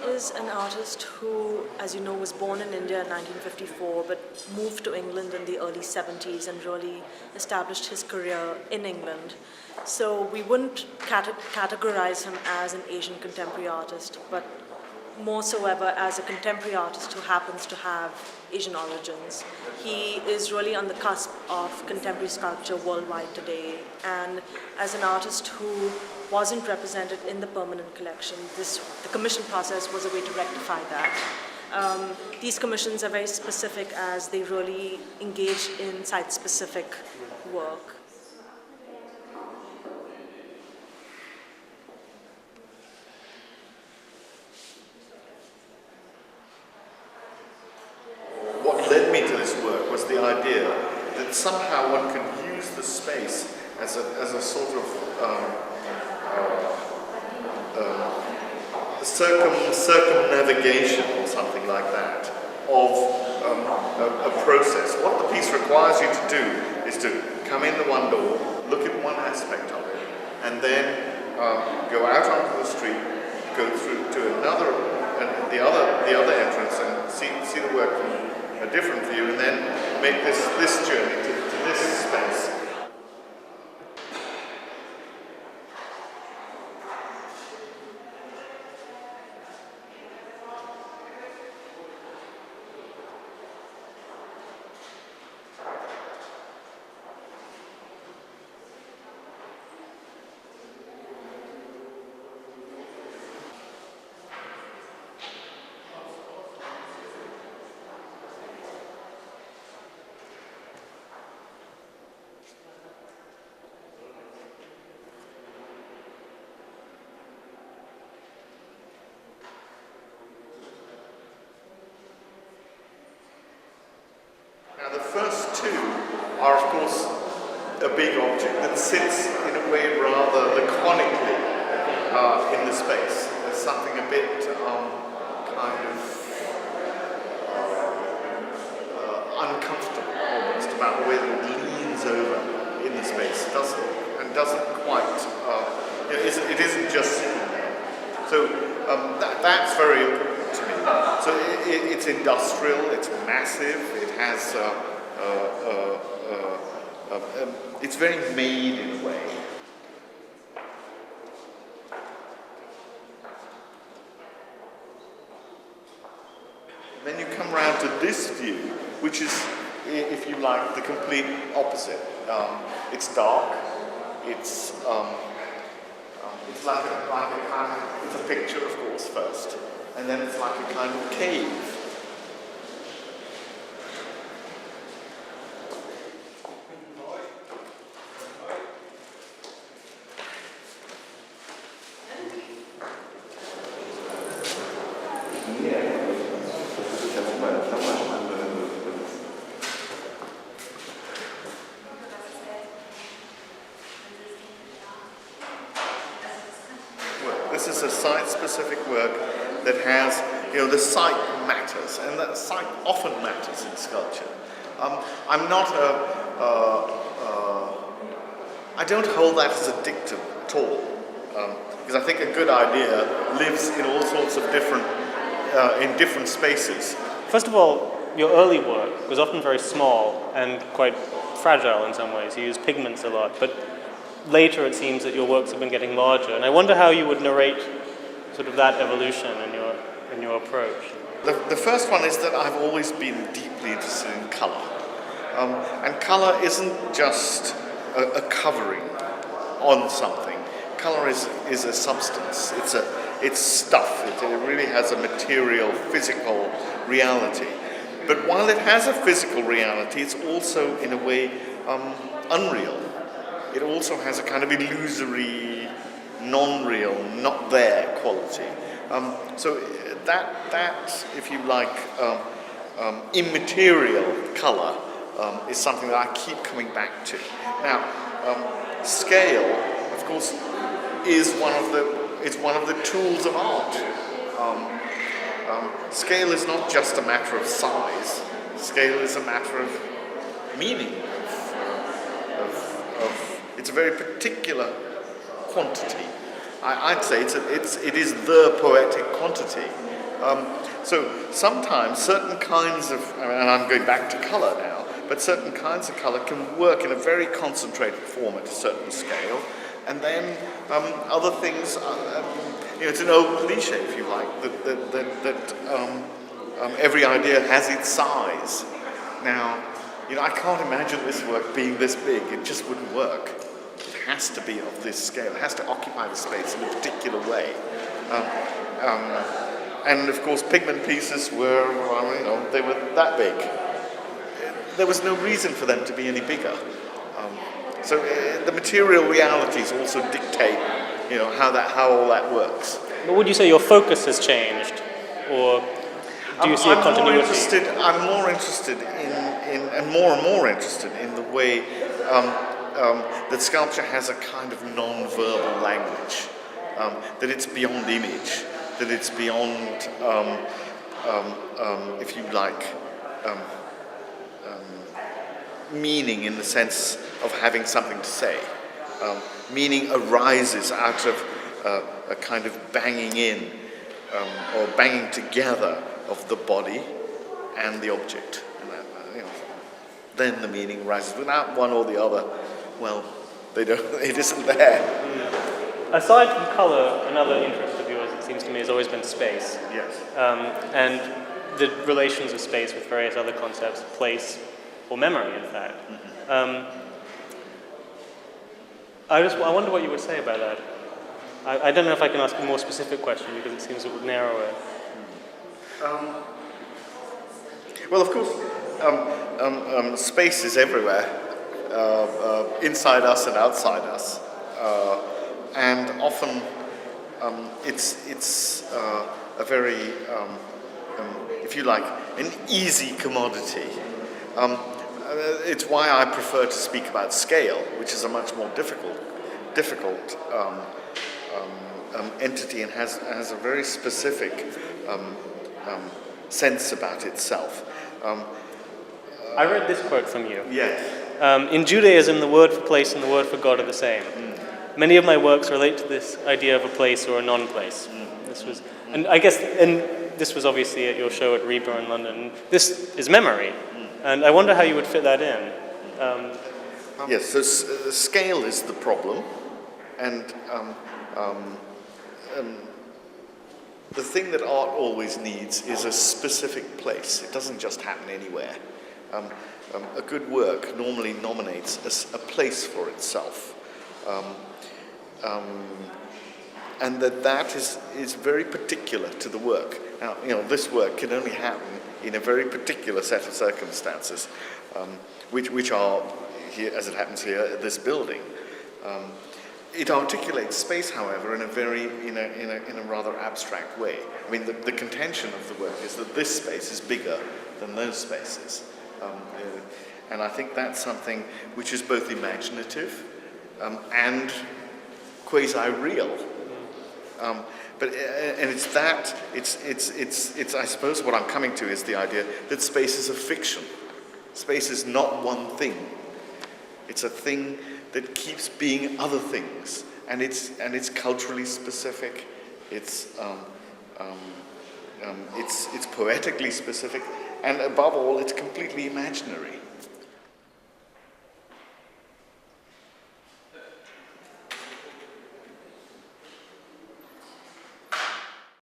is an artist who, as you know, was born in India in 1954 but moved to England in the early 70s and really established his career in England. So we wouldn't categorize him as an Asian contemporary artist, but more so ever as a contemporary artist who happens to have Asian origins. He is really on the cusp of contemporary sculpture worldwide today, and as an artist who wasn't represented in the permanent collection, the commission process was a way to rectify that. These commissions are very specific as they really engage in site-specific work. What led me to this work was the idea that somehow one can use the space as a sort of circumnavigation or something like that of a process. What the piece requires you to do is to come in the one door, look at one aspect of it, and then go out onto the street, go through to another, the other entrance, and see the work from a different view, and then make this journey to this space. Now the first two are, of course, a big object that sits in a way rather laconically in the space. There's something a bit kind of uncomfortable almost about the way that it leans over in the space. It doesn't quite, it isn't just sitting there. So that's very important to me. So it's industrial, it's massive, it has, it's very made in a way. Then you come round to this view, which is, if you like, the complete opposite. It's dark, it's like a kind of, it's a picture, of course, first, and then it's like a kind of cave. This is a site-specific work that has, the site matters, and that site often matters in sculpture. I'm not I don't hold that as a dictum at all, because I think a good idea lives in all sorts of in different spaces. First of all, your early work was often very small and quite fragile in some ways. You used pigments a lot, but later it seems that your works have been getting larger, and I wonder how you would narrate sort of that evolution in your approach. The first one is that I've always been deeply interested in colour, and colour isn't just a covering on something. Colour is a substance. It's stuff. It really has a material, physical reality. But while it has a physical reality, it's also in a way unreal. It also has a kind of illusory, non-real, not there quality. So that, if you like, immaterial colour is something that I keep coming back to. Now, scale, of course, is one of the tools of art. Scale is not just a matter of size. Scale is a matter of meaning. It's a very particular quantity. I'd say it is the poetic quantity. So sometimes certain kinds of, and I'm going back to color now, but certain kinds of color can work in a very concentrated form at a certain scale, and then other things, it's an old cliche, if you like, that every idea has its size. Now, I can't imagine this work being this big. It just wouldn't work. It has to be of this scale. It has to occupy the space in a particular way. And of course, pigment pieces were, they were that big. There was no reason for them to be any bigger. So the material realities also dictate, how all that works. But would you say your focus has changed, or do you see a continuity? I'm more interested in, and more interested in the way that sculpture has a kind of non-verbal language, that it's beyond image, that it's beyond, if you like, meaning in the sense of having something to say. Meaning arises out of a kind of banging in or banging together of the body and the object. And then the meaning arises. Without one or the other, well, it isn't there. Aside from color, another interest of yours, it seems to me, has always been space. Yes. And the relations of space with various other concepts, place, or memory, in fact. Mm-hmm. I wonder what you would say about that. I don't know if I can ask a more specific question, because it seems it would narrow it. Well, of course, space is everywhere, inside us and outside us, and often it's a very, if you like, an easy commodity. It's why I prefer to speak about scale, which is a much more difficult entity and has a very specific sense about itself. I read this quote from you. Yes. In Judaism, the word for place and the word for God are the same. Many of my works relate to this idea of a place or a non-place. And I guess, and this was obviously at your show at Reba in London. This is memory, and I wonder how you would fit that in. Yes. So scale is the problem, and the thing that art always needs is a specific place. It doesn't just happen anywhere. A good work normally nominates a place for itself. And that is very particular to the work. Now, this work can only happen in a very particular set of circumstances, which are, here, as it happens here, at this building. It articulates space, however, in a rather abstract way. I mean, the contention of the work is that this space is bigger than those spaces. And I think that's something which is both imaginative and quasi-real. But it's I suppose what I'm coming to is the idea that space is a fiction. Space is not one thing. It's a thing that keeps being other things, and it's culturally specific. It's poetically specific, and above all, it's completely imaginary.